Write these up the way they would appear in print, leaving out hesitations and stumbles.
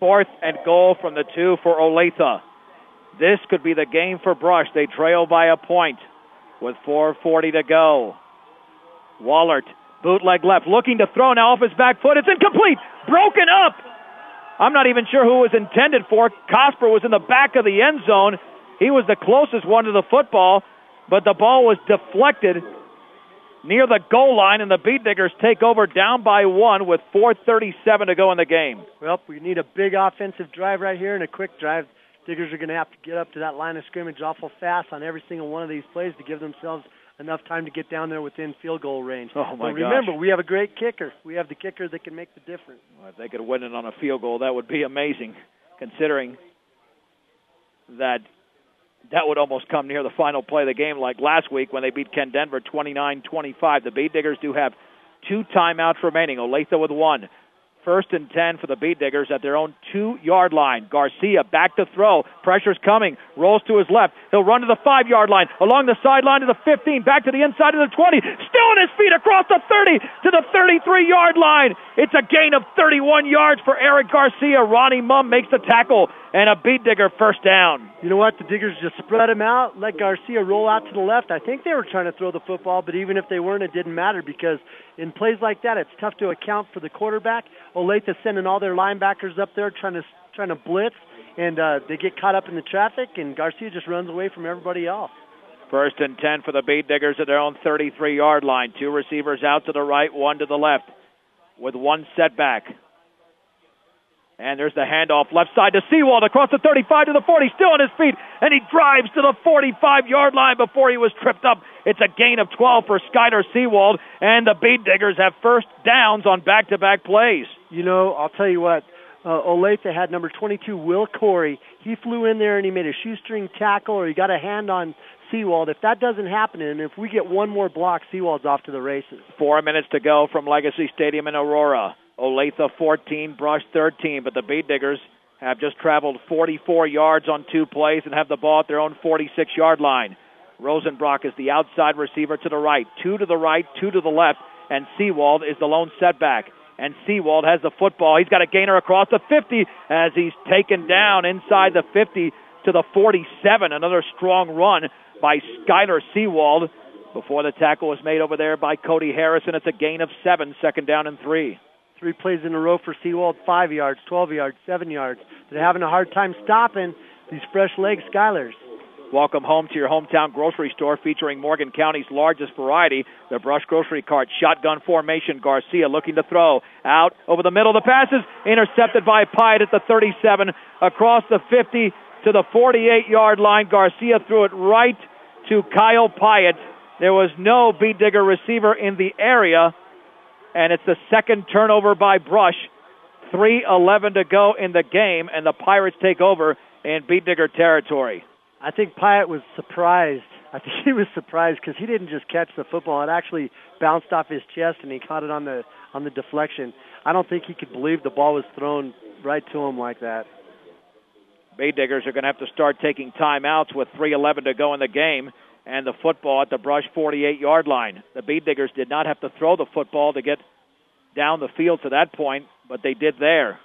4th and goal from the 2 for Olathe. This could be the game for Brush. They trail by a point with 4:40 to go. Wallert, bootleg left, looking to throw now off his back foot. It's incomplete. Broken up. I'm not even sure who it was intended for. Cosper was in the back of the end zone. He was the closest one to the football, but the ball was deflected near the goal line, and the Beet Diggers take over down by 1 with 4:37 to go in the game. Well, we need a big offensive drive right here and a quick drive. Diggers are going to have to get up to that line of scrimmage awful fast on every single one of these plays to give themselves enough time to get down there within field goal range. Oh, my gosh. Remember, we have a great kicker. We have the kicker that can make the difference. Well, if they could win it on a field goal, that would be amazing, considering that would almost come near the final play of the game like last week when they beat Ken Denver 29-25. The Beet Diggers do have 2 timeouts remaining. Olathe with 1. 1st and 10 for the Beet Diggers at their own 2-yard line. Garcia back to throw. Pressure's coming. Rolls to his left. He'll run to the 5-yard line. Along the sideline to the 15. Back to the inside of the 20. Still on his feet across the 30 to the 33-yard line. It's a gain of 31 yards for Eric Garcia. Ronnie Mumm makes the tackle and a Beet Digger first down. You know what? The Diggers just spread him out, let Garcia roll out to the left. I think they were trying to throw the football, but even if they weren't, it didn't matter because in plays like that, it's tough to account for the quarterback. Olathe sending all their linebackers up there trying to blitz, and they get caught up in the traffic, and Garcia just runs away from everybody else. 1st and 10 for the Beet Diggers at their own 33-yard line. 2 receivers out to the right, 1 to the left with 1 setback. And there's the handoff left side to Seawald across the 35 to the 40, still on his feet, and he drives to the 45-yard line before he was tripped up. It's a gain of 12 for Skyler Seawald, and the Beet Diggers have first downs on back-to-back plays. You know, I'll tell you what, Olathe had number 22, Will Corey. He flew in there and he made a shoestring tackle, or he got a hand on Seawald. If that doesn't happen, and if we get one more block, Seawald's off to the races. 4 minutes to go from Legacy Stadium in Aurora. Olathe 14, Brush 13, but the Beet Diggers have just traveled 44 yards on 2 plays and have the ball at their own 46-yard line. Rosenbrock is the outside receiver to the right, 2 to the right, 2 to the left, and Seawald is the lone setback. And Seawald has the football. He's got a gainer across the 50 as he's taken down inside the 50 to the 47. Another strong run by Skyler Seawald before the tackle was made over there by Cody Harrison. It's a gain of 7, 2nd down and 3. 3 plays in a row for Seawald, 5 yards, 12 yards, 7 yards. They're having a hard time stopping these fresh leg Skylers. Welcome home to your hometown grocery store featuring Morgan County's largest variety, the Brush Grocery Cart. Shotgun formation, Garcia looking to throw. Out over the middle, the passes intercepted by Pyatt at the 37, across the 50 to the 48-yard line. Garcia threw it right to Kyle Pyatt. There was no Beet Digger receiver in the area, and it's the 2nd turnover by Brush. 3:11 to go in the game, and the Pirates take over in Beet Digger territory. I think Pyatt was surprised. I think he was surprised because he didn't just catch the football. It actually bounced off his chest, and he caught it on the deflection. I don't think he could believe the ball was thrown right to him like that. Beet Diggers are going to have to start taking timeouts with 3:11 to go in the game, and the football at the Brush 48-yard line. The Beet Diggers did not have to throw the football to get down the field to that point, but they did there.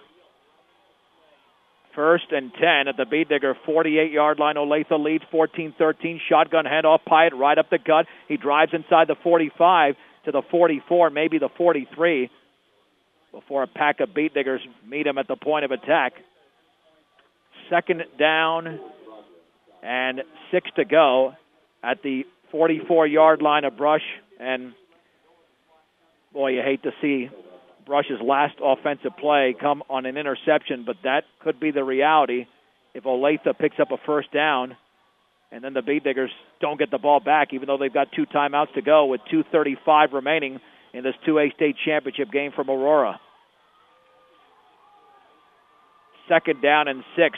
1st and 10 at the Beet Digger 48-yard line. Olathe leads 14-13. Shotgun handoff, Pyatt right up the gut. He drives inside the 45 to the 44, maybe the 43, before a pack of Beet Diggers meet him at the point of attack. 2nd down and 6 to go at the 44-yard line of Brush. And, boy, you hate to see Brush's last offensive play come on an interception, but that could be the reality if Olathe picks up a first down and then the Beet Diggers don't get the ball back, even though they've got 2 timeouts to go with 2:35 remaining in this 2A state championship game from Aurora. 2nd down and 6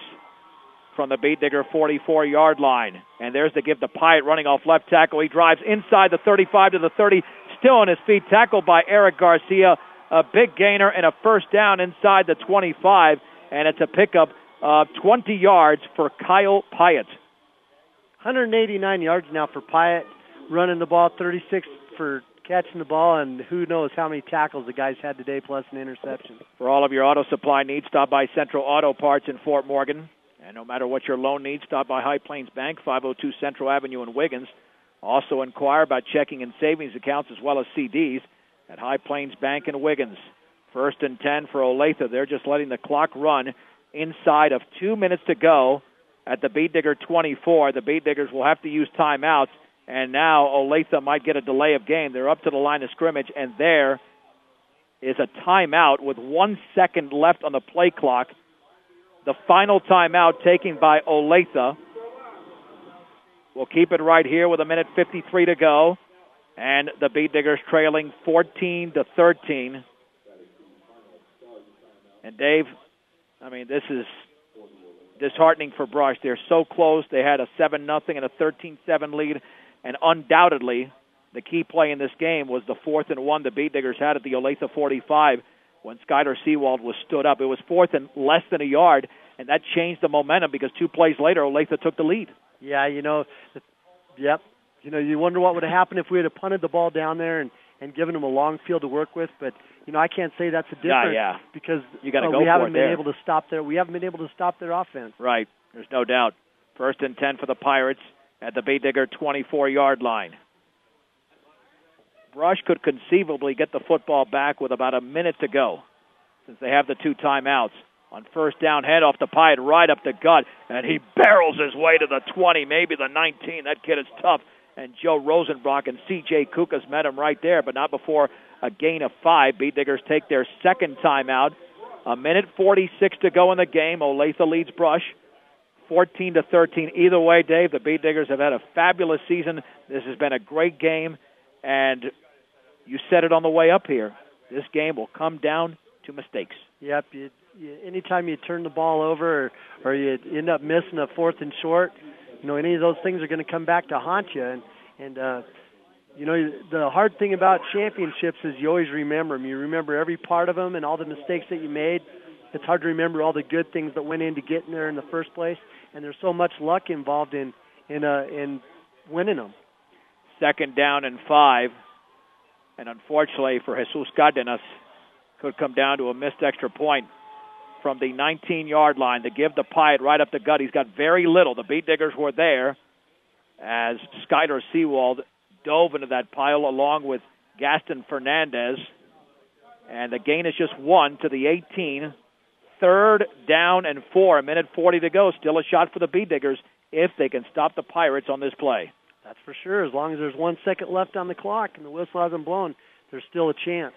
from the Beet Digger 44-yard line. And there's the give to Pyatt running off left tackle. He drives inside the 35 to the 30, still on his feet, tackled by Eric Garcia. A big gainer and a first down inside the 25, and it's a pickup of 20 yards for Kyle Pyatt. 189 yards now for Pyatt, running the ball, 36 for catching the ball, and who knows how many tackles the guys had today, plus an interception. For all of your auto supply needs, stop by Central Auto Parts in Fort Morgan. And no matter what your loan needs, stop by High Plains Bank, 502 Central Avenue in Wiggins. Also inquire about checking and savings accounts as well as CDs at High Plains Bank in Wiggins. 1st and 10 for Olathe. They're just letting the clock run inside of 2 minutes to go at the Beet Digger 24. The Beet Diggers will have to use timeouts, and now Olathe might get a delay of game. They're up to the line of scrimmage, and there is a timeout with 1 second left on the play clock. The final timeout taken by Olathe. We'll keep it right here with 1:53 to go, and the Beet Diggers trailing 14-13. And Dave, I mean, this is disheartening for Brush. They're so close. They had a 7-0 and a 13-7 lead, and undoubtedly the key play in this game was the 4th and 1 the Beet Diggers had at the Olathe 45 when Skyler Seawald was stood up. It was 4th and less than a yard, and that changed the momentum because 2 plays later Olathe took the lead. Yeah, yep. You wonder what would have happened if we had punted the ball down there and given them a long field to work with, but I can't say that's a difference because you got to go we for haven't it been there. able to stop their we haven't been able to stop their offense. Right. There's no doubt. 1st and 10 for the Pirates at the Beet Digger 24-yard line. Brush could conceivably get the football back with about a minute to go since they have the 2 timeouts. On 1st down, handoff to Pyatt right up the gut, and he barrels his way to the 20, maybe the 19. That kid is tough. And Joe Rosenbrock and C.J. Kukas met him right there, but not before a gain of 5. Beet Diggers take their 2nd timeout. 1:46 to go in the game. Olathe leads Brush 14-13. Either way, Dave, the Beet Diggers have had a fabulous season. This has been a great game, and you said it on the way up here. This game will come down to mistakes. Yep. Anytime you turn the ball over or you end up missing a 4th and short, any of those things are going to come back to haunt you. And the hard thing about championships is you always remember them. You remember every part of them and all the mistakes that you made. It's hard to remember all the good things that went into getting there in the first place. And there's so much luck involved in winning them. 2nd down and 5. And unfortunately for Jesus Cardenas, could come down to a missed extra point from the 19-yard line to give the Pyatt right up the gut. He's got very little. The Beet Diggers were there as Skyler Seawald dove into that pile along with Gaston Fernandez. And the gain is just 1 to the 18. 3rd down and 4. 1:40 to go. Still a shot for the Beet Diggers if they can stop the Pirates on this play. That's for sure. As long as there's 1 second left on the clock and the whistle hasn't blown, there's still a chance.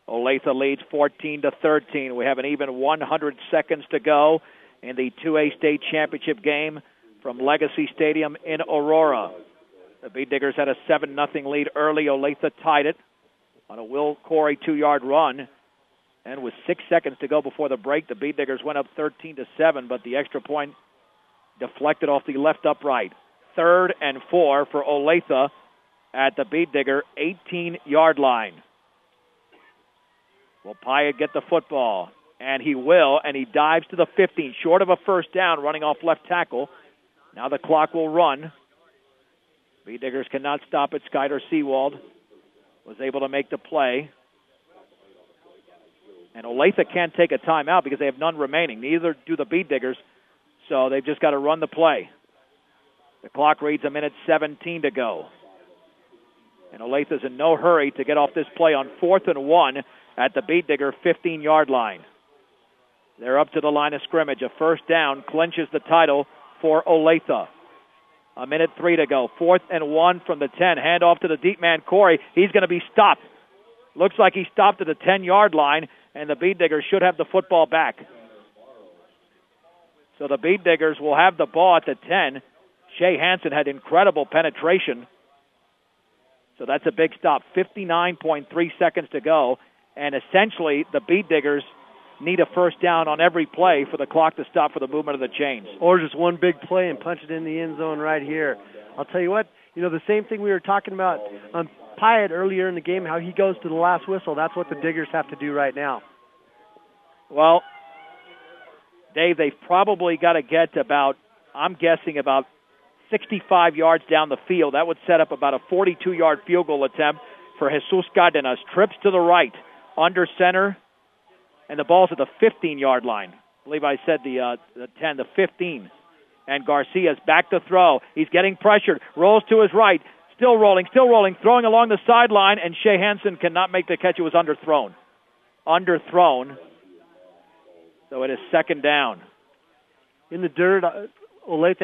Olathe leads 14-13. We have an even 100 seconds to go in the 2A state championship game from Legacy Stadium in Aurora. The Beet Diggers had a 7-0 lead early. Olathe tied it on a Will Corey 2-yard run. And with 6 seconds to go before the break, the Beet Diggers went up 13-7, but the extra point deflected off the left upright. 3rd and 4 for Olathe at the Beet Digger 18-yard line. Will Pyatt get the football? And he will, and he dives to the 15, short of a 1st down, running off left tackle. Now the clock will run. Beet Diggers cannot stop it. Skyler Seawald was able to make the play. And Olathe can't take a timeout because they have none remaining. Neither do the Beet Diggers, so they've just got to run the play. The clock reads 1:17 to go. And Olathe is in no hurry to get off this play on 4th and 1 at the Beet Digger 15-yard line. They're up to the line of scrimmage. A 1st down clinches the title for Olathe. 1:03 to go. 4th and 1 from the 10. Hand off to the deep man, Corey. He's going to be stopped. Looks like he stopped at the 10-yard line, and the Beet Diggers should have the football back. So the Beet Diggers will have the ball at the 10. Shea Hansen had incredible penetration. So that's a big stop. 59.3 seconds to go. And essentially, the Beet Diggers need a 1st down on every play for the clock to stop for the movement of the chains. Or just one big play and punch it in the end zone right here. I'll tell you what, the same thing we were talking about on Pyatt earlier in the game, how he goes to the last whistle. That's what the Diggers have to do right now. Well, Dave, they've probably got to get about 65 yards down the field. That would set up about a 42-yard field goal attempt. for Jesus Cardenas. Trips to the right, under center, and the ball's at the 15-yard line. I believe I said the 10, the 15. And Garcia's back to throw. He's getting pressured. Rolls to his right. Still rolling, throwing along the sideline, and Shea Hansen cannot make the catch. It was underthrown. So it is second down. In the dirt, Olathe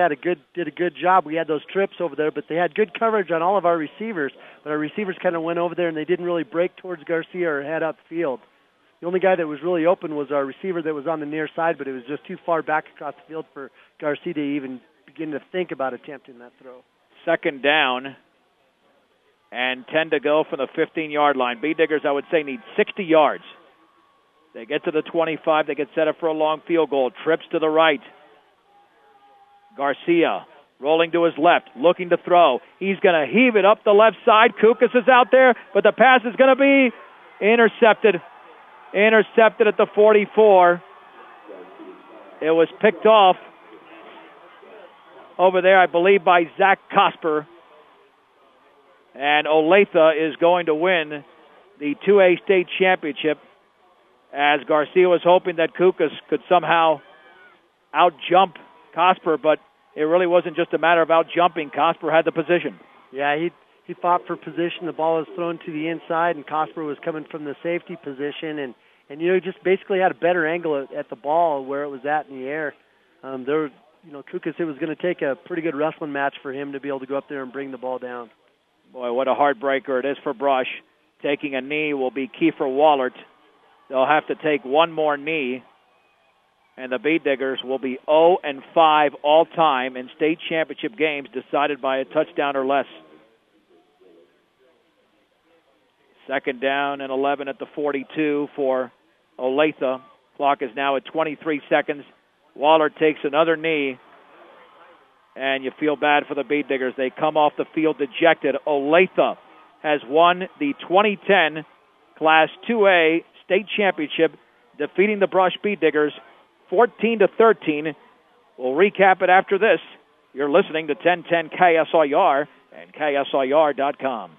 did a good job. We had those trips over there, but they had good coverage on all of our receivers. But our receivers kind of went over there, and they didn't really break towards Garcia or head upfield. The only guy that was really open was our receiver that was on the near side, but it was just too far back across the field for Garcia to even begin to think about attempting that throw. Second down and 10 to go from the 15-yard line. B-Diggers, I would say, need 60 yards. They get to the 25. They get set up for a long field goal. Trips to the right. Garcia rolling to his left, looking to throw. He's going to heave it up the left side. Kukas is out there, but the pass is going to be intercepted. Intercepted at the 44. It was picked off over there, I believe, by Zach Cosper. And Olathe is going to win the 2A state championship, as Garcia was hoping that Kukas could somehow out-jump Cosper, but it really wasn't just a matter of out-jumping. Cosper had the position. Yeah, he fought for position. The ball was thrown to the inside, and Cosper was coming from the safety position, and he just basically had a better angle at the ball where it was at in the air. Kukas, it was going to take a pretty good wrestling match for him to be able to go up there and bring the ball down. Boy, what a heartbreaker it is for Brush. Taking a knee will be Kiefer Wallert. They'll have to take one more knee, and the B-Diggers will be 0-5 all-time in state championship games decided by a touchdown or less. Second down and 11 at the 42 for Olathe. Clock is now at 23 seconds. Waller takes another knee, and you feel bad for the B-Diggers. They come off the field dejected. Olathe has won the 2010 Class 2A state championship, defeating the Brush B-Diggers 14-13. We'll recap it after this. You're listening to 1010 KSIR and KSIR.com.